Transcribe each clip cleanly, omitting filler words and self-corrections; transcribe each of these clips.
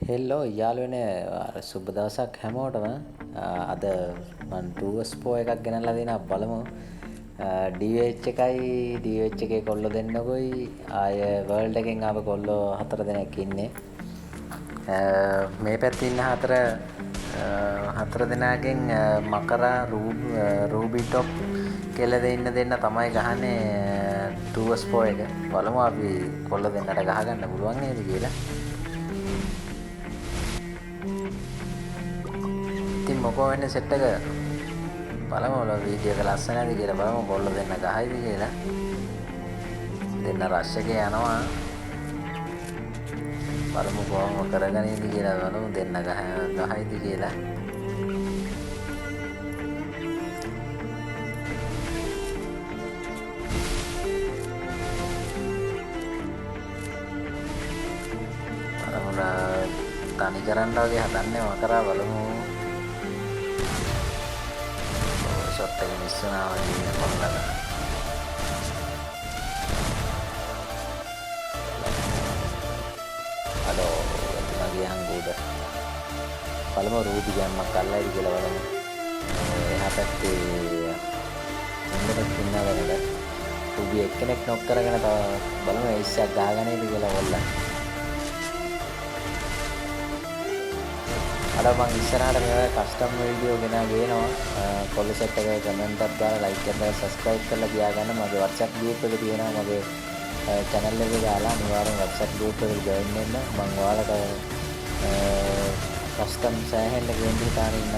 හෙල්ලෝ යාළුවනේ සුබ දවසක් හැමෝටම අද මන් ටූස්පෝ එකක් ගෙනල්ලා දෙනවා බලමු DH එකයි DH එකේ කොල්ලෝ දෙන්නකොයි ආය වර්ල්ඩ් එකෙන් ආව කොල්ලෝ 4 දෙනෙක් ඉන්නේ මේ පැත්තේ ඉන්න හතර දෙනාගෙන් මකරා රූබි ටොප් කියලා දෙන්න තමයි ගහන්නේ ටූස්පෝ එක බලමු අපි කොල්ලෝ දෙන්නට ගහගන්න පුළුවන් නේද කියලා ඉතින් මොකෝ වෙන්නේ සෙට් එක බලමු වීඩියෝ එක ලස්සනද කියලා බලමු කොල්ලෝ දෙන්න ගහයිද කියලා දෙන්න රෂ් එකේ යනවා බලමු කොහොම කරගනින්ද කියලා බලමු දෙන්න ගහයිද කියලා බලමු තනි කරන්න වගේ හදන්නේ මකරා බලමු ෂොට් එක මිස් වුණා වගේ කොල්ලලා අඩෝ මගේ හංගුද බලමු රූපි ගැම්මක් අල්ලයිද කියලා බලමු එහා පැත්තේ හොඳට ඉන්නවා නේද රූපි එක්කෙනෙක් නොක් කරගෙන තව බලමු ඒස් එකක් ගහගන්නේද කියලා කොල්ලා අර මම ඉස්සරහට මේ කස්ටම් වීඩියෝ ගේනවා කොල්ල සෙට් එකේ කමෙන්ට් එකක් දාලා ලයික් එකක් දාලා සබ්ස්ක්‍රයිබ් කරලා තියාගන්න මගේ WhatsApp group එක තියෙනවා මගේ channel එකේ දාලා අනිවාර්යෙන් WhatsApp group එකට join වෙන්න මම ඔයාලට කස්ටම් සෑහෙන්න ගේන්න හිතාන ඉන්න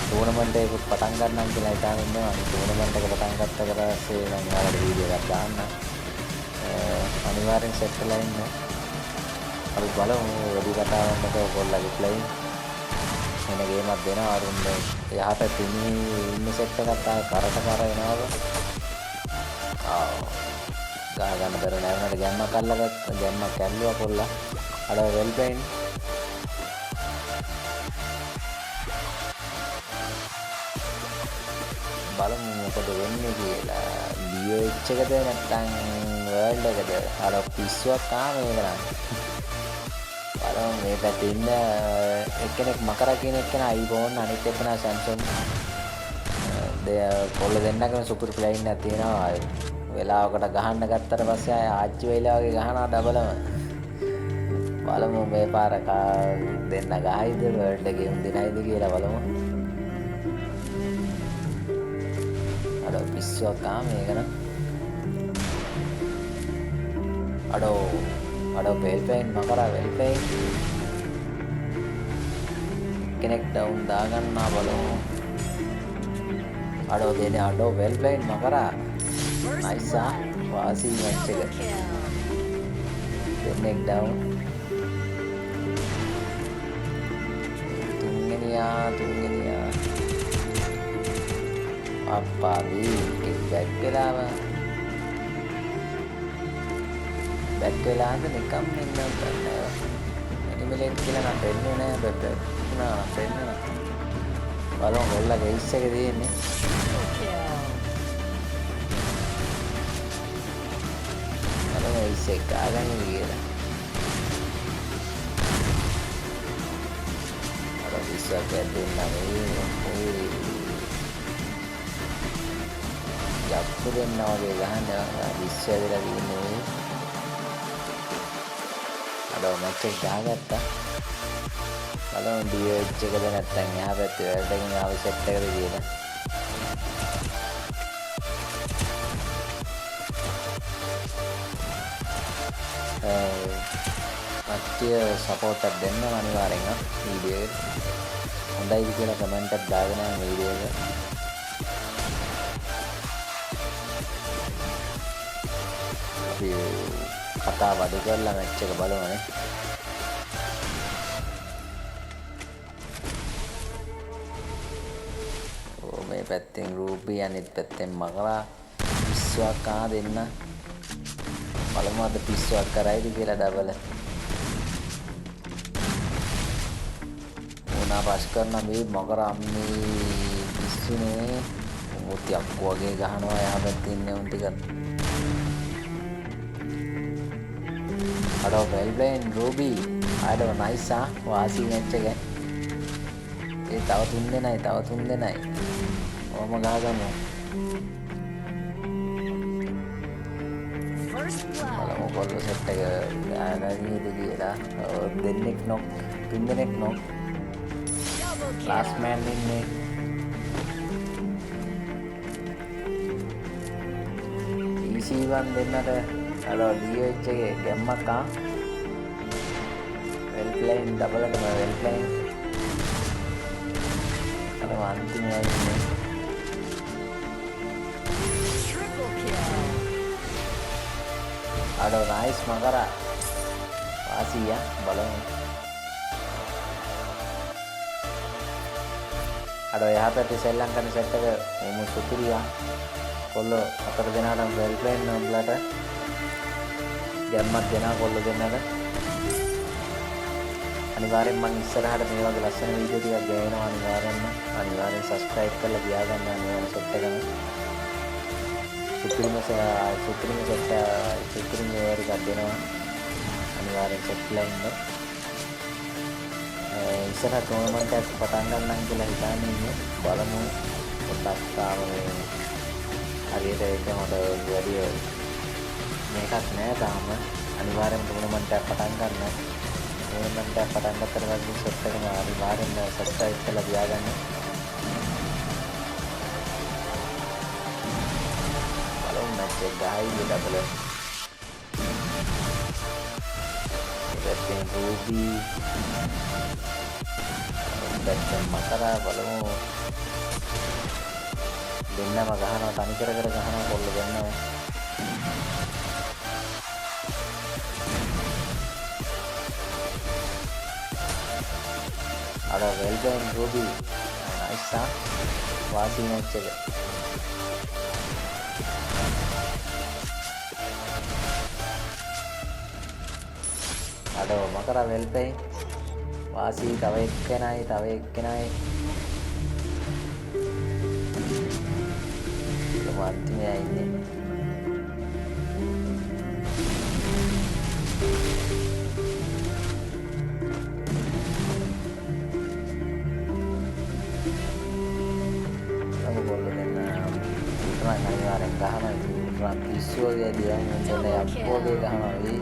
ටූර්නමන්ට් එක පටන් ගන්නම් කියලා හිතාන ඉන්නවා ටූර්නමන්ට් එක පටන් ගත්ත කරාසේ මම ඔයාලට වීඩියෝ එකක් දාන්න අනිවාර්යෙන් සෙට් වෙලා ඉන්න අපි බලමු වැඩි කතාවක් නැතුව කොල්ලගේ ප්ලේයින් එන ගේමක් දෙනවා අරුන් යහපැත් ඉන්න සෙට් එකක් ආය කරට කර එනවාද ගහ ගන්න බැර නෑනට ගැම්මක් අල්ලගත්ත ගැම්මක් ඇල්ලුවා කොල්ලා අර වෙල් ප්ලේයින් බලමු මොකද වෙන්නේ කියලා DH එකද නැත්නම් වර්ල්ඩ් එකද අර පිස්සුවක් ආවේ කරන්නේ බලමු මේ පැත්තේ ඉන්න එක්කෙනෙක් මකරා කියන එක්කෙනා iPhone අනිත් එක්කෙනා Samsung කොල්ල දෙන්නකම සුපර් ප්ලේයින් එකක් තියෙනවා වෙලාවකට ගහන්න ගත්තට පස්සේ ආය ආච්චි වෙලා වගේ ගහනවා ඩබලම බලමු මේ පාර දෙන්න ගහයිද වර්ල්ඩ් එකේ උන්දිනයිද කියලා බලමු අර පිස්සුවක් මේක නම් අඩෝ වෙල් ප්ලේයින් මකරා වෙල් ප්ලේයින් කෙනෙක් ඩවුන් දාගන්නා බලමු අඩෝ වෙල් ප්ලේයින් මකරා නයිසා වාසි මැච් එක දෙන්නෙක් ඩවුන් තුන්වෙනියා අප්පාදී බැක් වෙලාද නිකම් ඉන්නම් ගන්න එනිමලෙක් කියලා නම් පෙන්නේ නෑ බැක් පෙන්නන බලමු කොල්ලගේ ඉස් එක තියෙන්නේ බලමු ඉස් එක ගන්න කියලා අර ඉස්සක් දෙන්නා මේ යප්පු දෙන්නා වගේ ගහන්න ඉස් ඇදලා තියෙන්නේ අඩෝ මැච් එක ගහගත්තා බලමු DH එකද නැත්නම් එහා පැත්තේ වර්ල්ඩ් එකෙන් ආව සෙට් එකද කියලා කට්ටිය සපෝට් එකක් දෙන්න අනිවාර්යෙන් වීඩියෝ එක හොඳයි කියලා කමෙන්ට් එකක් දාගෙන යන්න වීඩියෝ එක අපි කතාව අඩු කරලා මැච් එක බලමු මේ පැත්තෙන් රූපී අනිත් පැත්තෙන් මකරා පිස්සුවක් දෙන්න බලමු අද පිස්සුවක් කරයිද කියලා ඩබල මොනා පාස් කරන මේ මකරා අම්මේ පිස්සුනේ මොතියක් වගේ ගහනවා එහා පැත්තේ ඉන්නේ උන් ටික Hello, Velvet and Ruby. අඩෝ නයිස් වාසී මැච් එක. ඒ තව 3 දෙනයි. ඕම ගහගමු. බලමු කොල්ල සෙට් එක ගානීද කියලා. දෙන්නෙක් නොක් 3 දෙනෙක් නොක්. ලාස්ට් මෑන් ඉන්නේ. EC1 දෙන්නට අර DH එකේ ගැම්මක් වෙල් ප්ලේන් ඩබලටම වෙල් ප්ලේන් අර අන්තිමයි ඉන්නේ. අඩෝ නයිස් මකරා වාසිය බලමු. අඩෝ එහා පැත්තේ සෙල්ලම් කරන සෙට් එක මොමු සුපිරියා. කොල්ලෝ 4 දෙනාටම වෙල් ප්ලේන් නම්ලට ගැම්මක් දෙනා කොල්ලෝ දෙන්නට. අනිවාර්යෙන් මම ඉස්සරහට මේ වගේ ලස්සන වීඩියෝ ටිකක් ගේනවා. අනිවාර්යෙන් සබ්ස්ක්‍රයිබ් කරලා තියාගන්න මේ සෙට් එකම. සුපිරිම වේර් එකක් දෙනවා. අනිවාර්යෙන් සෙට්ලා ඉන්න. ඉස්සරහ ටෝර්නමන්ට් එකක් පටන් ගන්නම් කියලා හිතාගෙන ඉන්නේ. බලමු පොඩ්ඩක් තාම හරියට ඒක මට වැඩි මේකක් නෑ තාම. අනිවාර්යෙන් ටෝර්නමන්ට් එකක් පටන් ගන්න. ටෝර්නමන්ට් එකක් පටන් ගත්තට පස්සේ සෙට් එකම අනිවාර්යෙන් සබ්ස්ක්‍රයිබ් කරලා තියාගන්න. match එක ගහයි ඩබල් එකෙන් රූබි දැක්කම මකරා බලමු. දෙන්නම ගහනවා තනි කර ගහනවා කොල්ල දෙන්නම. අර වෙල්බන් රූබි නයිස් වාසී මැච් එක. අඩෝ මකරා වෙල්පේ වාසී තව එක්කෙනයි අන්තිමේ ඉන්නේ. aku boleh dengan terang ayo kahana terang visual ya dia menjadi apa dia kahana ini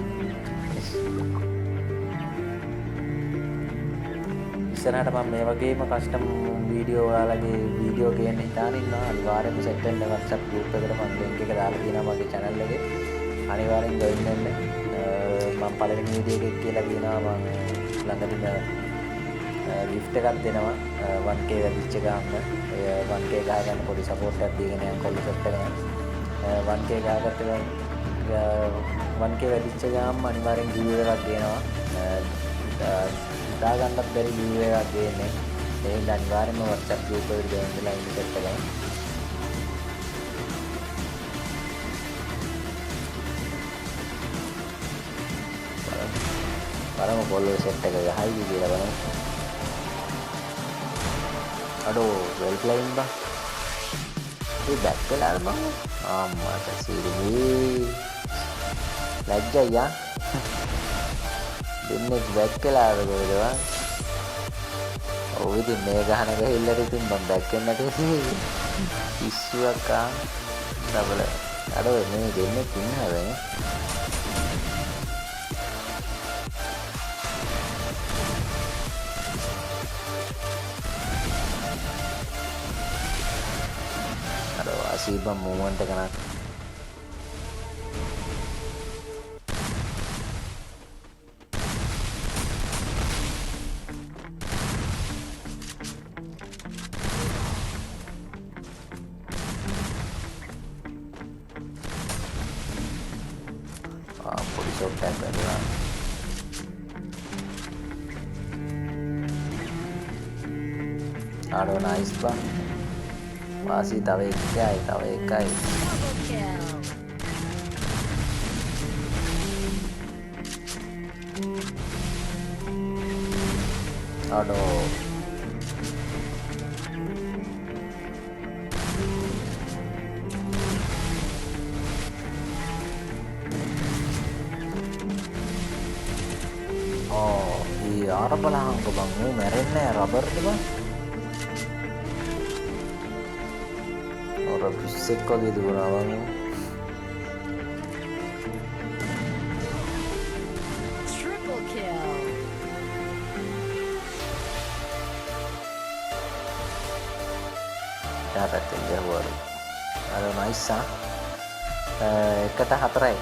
ඉස්සරහට මම මේ වගේම කස්ටම් වීඩියෝ ඔයාලගේ වීඩියෝ ගේන්න හිතාන ඉන්නවා. අනිවාර්යෙන්ම සෙට් වෙන්න WhatsApp group එකට මම link එක දාලා තියෙනවා මගේ channel එකේ. අනිවාර්යෙන් join වෙන්න. මම පළවෙනි වීඩියෝ එකේ කියලා කියනවා මම ළඟදීම gift එකක් දෙනවා 1k වැඩිච්ච ගාම. 1k ගහ ගන්න පොඩි support එකක් දීගෙන යන කොල්ල සෙට් එකම 1k ගහකට 1k වැඩිච්ච ගාම අනිවාර්යෙන් giveaway එකක් දෙනවා. දාගන්නත් බැරි giveaway එකක් දෙන්නේ. ඒ අනිවාර්යෙන්ම WhatsApp group එකට join වෙලා ඉන්න සෙට් එකම. බලමු කොල්ලේ සෙට් එක ගහයි කියලා බලමු. අඩෝ වෙල් ප්ලේන් බා ඒ බැක් වෙලා බං අම්මට සිරිමි ලැජ්ජයියා දෙන්නේ බැක් වෙලා ආවද ඔව් ඉතින් මේ ගහන ගහිල්ලට ඉතින් මම බැක් වෙන්නට ඉස්සුවක් ඩබල් අඩෝ මේ දෙන්නේ ඉන්නවද Asibam movement kena police out tag කරලා ආඩෝ nice බා වාසි තව එකයි අඩෝ oh යාර බලහංග බං ඌ මැරෙන්නේ නැහැ රබර්ද බං. ඔර පිස්සෙක් වගේ දුවනවා බං ඌ. Triple kill. එහා පැත්තෙන් ගැහුවලු. අර නයිස් ආ. 1-4යි.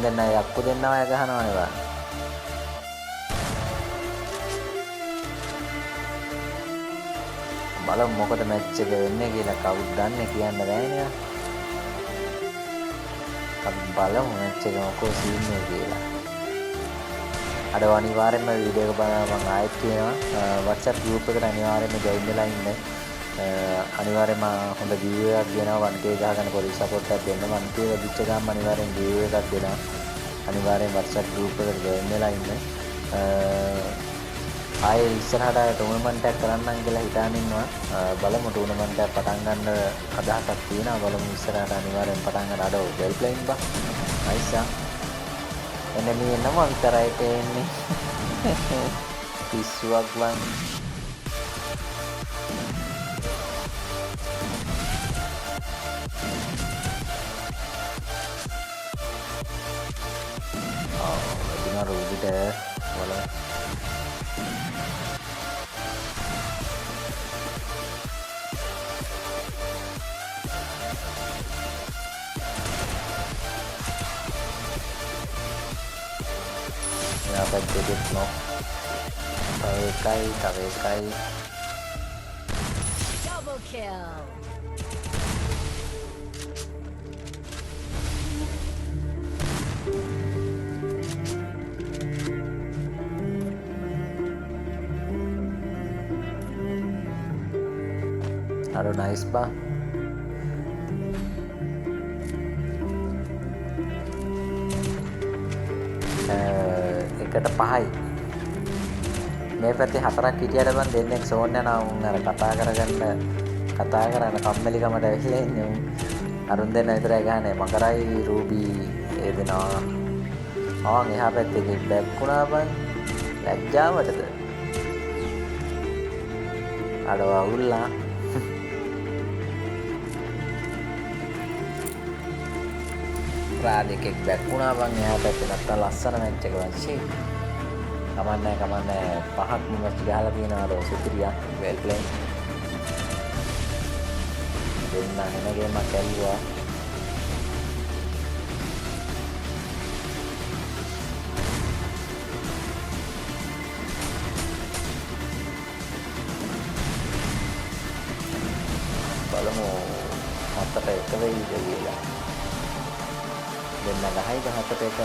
දෙන්න යක්කු දෙන්නම අය ගහනවනේ බං. බලමු මොකද මැච් එක වෙන්නේ කියලා කවුද දන්නේ කියන්න බෑනේ. අපි බලමු මැච් එක මොකෝ සීන් එක කියලා. අර අනිවාර්යෙන්ම වීඩියෝ එක බලනවා මම ආයෙත් කියනවා WhatsApp group එකට අනිවාර්යෙන්ම join වෙලා ඉන්න. අනිවාර්යෙන්ම හොඳ view එකක් දෙනවා 1k ගහගෙන පොඩි support එකක් දෙන්න 1k වැඩිච්ච ගමන් අනිවාර්යෙන් view එකක් දෙනවා. අනිවාර්යෙන් WhatsApp group එකට join වෙලා ඉන්න. ආයේ ඉස්සරහට ටූර්නමන්ට් එකක් කරන්නම් කියලා හිතාන ඉන්නවා. බලමු ටූර්නමන්ට් එකක් පටන් ගන්න අදහසක් තියෙනවා. බලමු ඉස්සරහට අනිවාර්යෙන් පටන් ගන්න අඩෝ වෙල් ප්ලේයින් බා. නයිස් ආ. එන්නේ මේ නම විතරයි තේන්නේ. පිස්සුවක් වань. ඉතින් අර උඩට බලමු. Ya පැත්තේ දෙන්නෝ. තව එකයි. Double kill. අර නයිස් බා. එකට 5යි. මේ පැත්තේ 4ක් හිටියට බං දෙන්නෙක් සෝන් යනවා උන් අර කතා කරන කම්මැලිකමට ඇවිල්ලා ඉන්නේ උන්. අරුන් දෙන්න විතරයි ගහන්නේ මකරයි රූබී ඒ දෙනවා. ආන් එහා පැත්තේ බැක්කුණා බං ලැජ්ජාවටද. අඩව අවුල්ලා. රාදෙකෙක් බැක්කුණා බං එහා පැත්තේ නැත්තම් ලස්සන මැච් එක වංශී. කමන්නේ 5ක් මැච් ගහලා තියෙනවා අර සුපිරියා වෙල් ප්ලේයින්. දෙන්න එන ගේමක් ඇල්ලුවා. බලමු හතට එක වෙයිද කියලා. දෙන්න 10යි 17ට එක.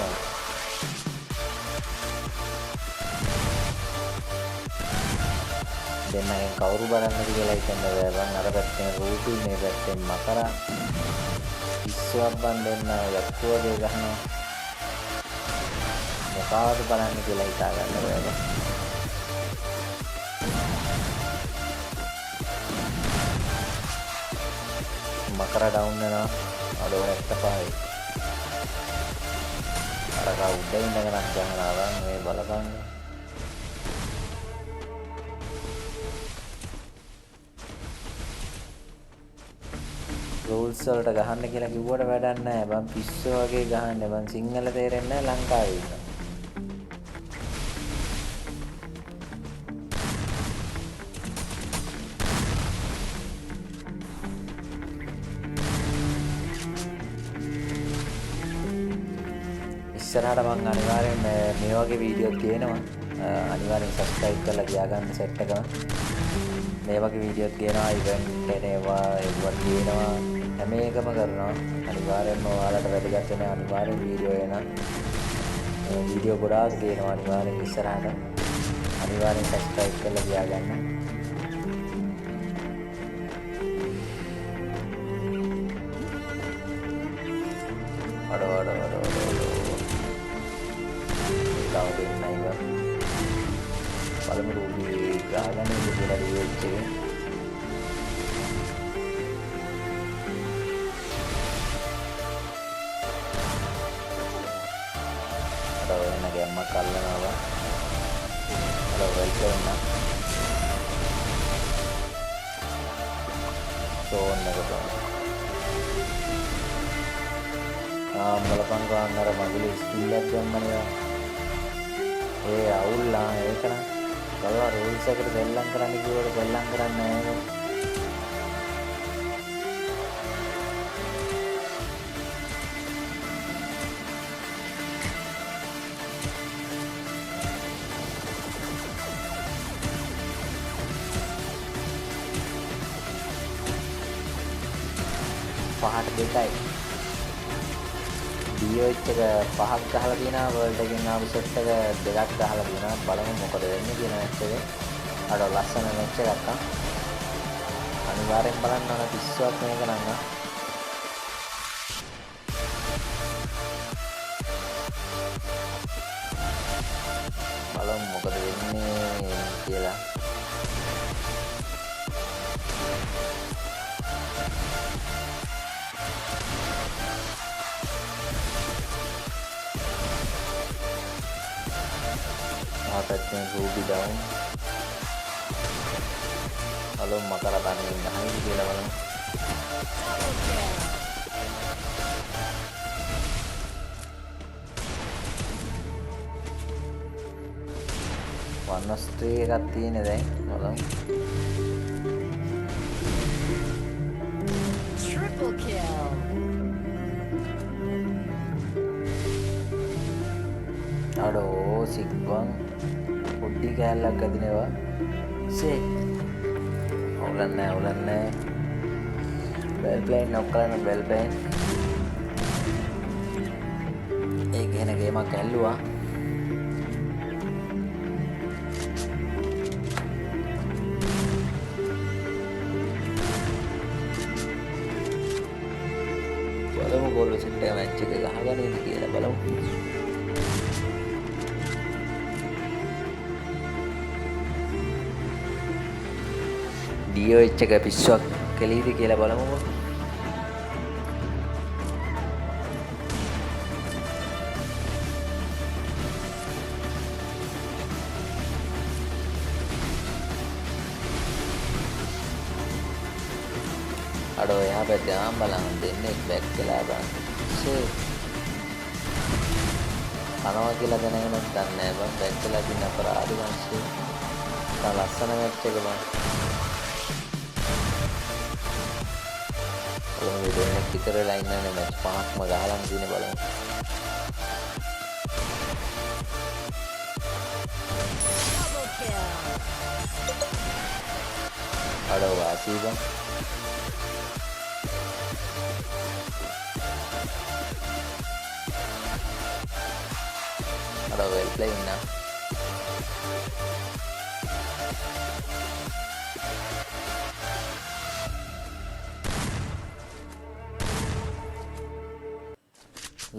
දෙන්නගෙන් කවුරු බලන්නද කියලා හිතන්න බෑ බං. අර පැත්තෙන් රූපී මේ පැත්තෙන් මකරා. ඉස්සුවක් බන් දෙන්න යක්කු වගේ ගහනවා. මොකවද බලන්න කියලා හිතා ගන්න බෑ බං. මකරා ඩවුන් වෙනවා. අඩෝ 75යි. අර කවුද ඉඳගෙන ගහනවා බං මේ බලපන්. රූල්ස් වලට ගහන්න කියලා කිව්වට වැඩක් නැහැ බං. පිස්සු වගේ ගහන්න බං. සිංහල තේරෙන්නේ නැහැ ලංකාවේ ඉන්න. ඉස්සරහට මං අනිවාර්යෙන් මේ වගේ වීඩියෝ තියෙනවා. අනිවාර්යෙන් subscribe කරලා තියාගන්න set එක. මේ වගේ වීඩියෝත් තියෙනවා ඉවෙන්ට් එනවා ඒවා තියෙනවා හැම එකම කරනවා. අනිවාර්යෙන්ම ඔයාලට වැදගත් වෙන අනිවාර්යෙන් වීඩියෝ එන වීඩියෝ ගොඩාක් තියෙනවා. අනිවාර්යෙන් ඉස්සරහට අනිවාර්යෙන් subscribe කරලා තියාගන්න. බලමු රූබී ගාගෙන ඉඳලා රිවෙච් එකේ අර වෙන ගැම්මක් අල්ලනවා. වෙන්න ෂෝන් එක බලන්න. බලපං ගන්න අර මගුලේ ස්කිල් එකක් ගන්නනේ. ඒ අවුල්ලා ඒක නම් බලලා රූල්ස් එකට දෙල්ලම් කරන්න කිව්වට දෙල්ලම් කරන්නේ නැහැ. පහට දෙකයි DOH එක 5ක් ගහලා තියෙනවා වර්ල්ඩ් එකෙන් ආපු සෙට් එක 2ක් ගහලා තියෙනවා බලමු මොකද වෙන්නේ කියන මැච් එක. අර ලස්සන මැච් එකක් අනිවාර්යෙන් බලන්න ඕන 30ක් මේක නම් බලමු මොකද වෙන්නේ කියලා. පැත්තෙන් රූබි ඩවුන් අලොම් මකර තනියෙන් ගහන්නේ කියලා බලමු. වන්නස්ත්‍රී එකක් තියෙන්නේ දැන් බලමු. Triple kill. අඩෝ සික්වන් පොඩ්ඩි කෑල්ලක් අදිනවා සේ අවුලන්නේ බෙල් ප්ලේන් නොක් කරන බෙල් ප්ලේන් ඒ කියන ගේමක් ඇල්ලුවා. බලමු ගෝල් සෙට් එක මැච් එක ගහගන්නද කියලා බලමු. DOH එක පිස්සුවක් කෙලීද කියලා බලමු. අඩෝ එහා පැත්තේ ආම් බලන්න දෙන්නේ බැක් වෙලා බලන්න. කනවා කියලා දැනගෙන දන්නේ නැහැ බං. බැක් වෙලා දින අපරාධ වංශේ. ලස්සන මැච් එක බං. බලමු දෙන්නේ කිතර වෙලා ඉන්නනේ මැච් 5ක්ම ගහලා තියෙන්නේ බලමු. Double kill. අඩෝ වාසී බං. අඩෝ වෙල් ප්ලේ ඉන්න.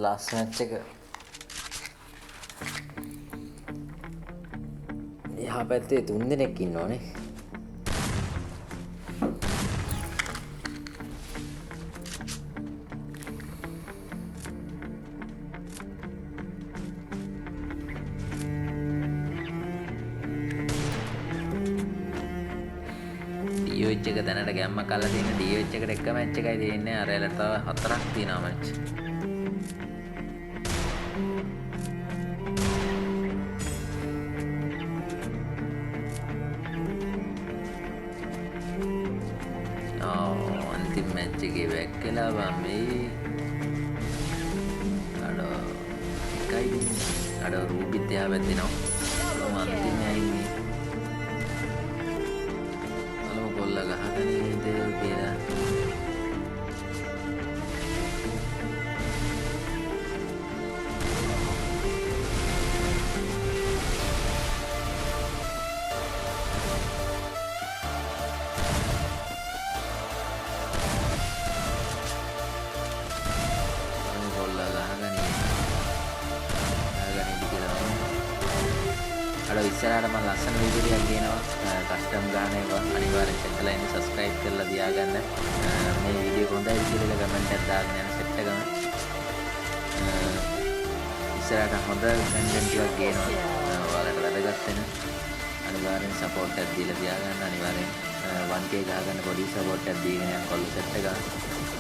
ලාස්ට් මැච් එක එහා පැත්තේ 3 දෙනෙක් ඉන්නෝනේ. DOH එක දැනට ගැම්ම කල්ලා තියෙන DOH එකට එක මැච් එකයි තියෙන්නේ. අර එලට තව 4ක් තියෙනවා මැච්. අන්තිම මැච් එකේ බැක් වෙලා බම් මේ අඩෝ එකයි දෙන්නේ. අඩෝ රූබිත් එහා පැත්තේනවා. අන්තිම ඇයිනේ. බලමු කොල්ලා ගහගෙන ඉඳ කියලා. ඉස්සරහට මම ලස්සන වීඩියෝ එකක් ගේනවා කස්ටම් ගන්න ඒවා අනිවාර්යෙන් චැනල් එක සබ්ස්ක්‍රයිබ් කරලා තියාගන්න. මේ වීඩියෝ හොඳයි කියලා කමෙන්ට් එකක් දාගෙන යන සෙට් එකම ඉස්සරහට හොඳ කන්ටෙන්ට් එකක් ගේනවා. ඔයාලට වැදගත් වෙන අනිවාර්යෙන් අනිවාර්යෙන් සපෝට් එකක් දීලා තියාගන්න. අනිවාර්යෙන් 1K ගහගන්න පොඩි සපෝට් එකක් දීගෙන යන්න කොල්ල සෙට් එක.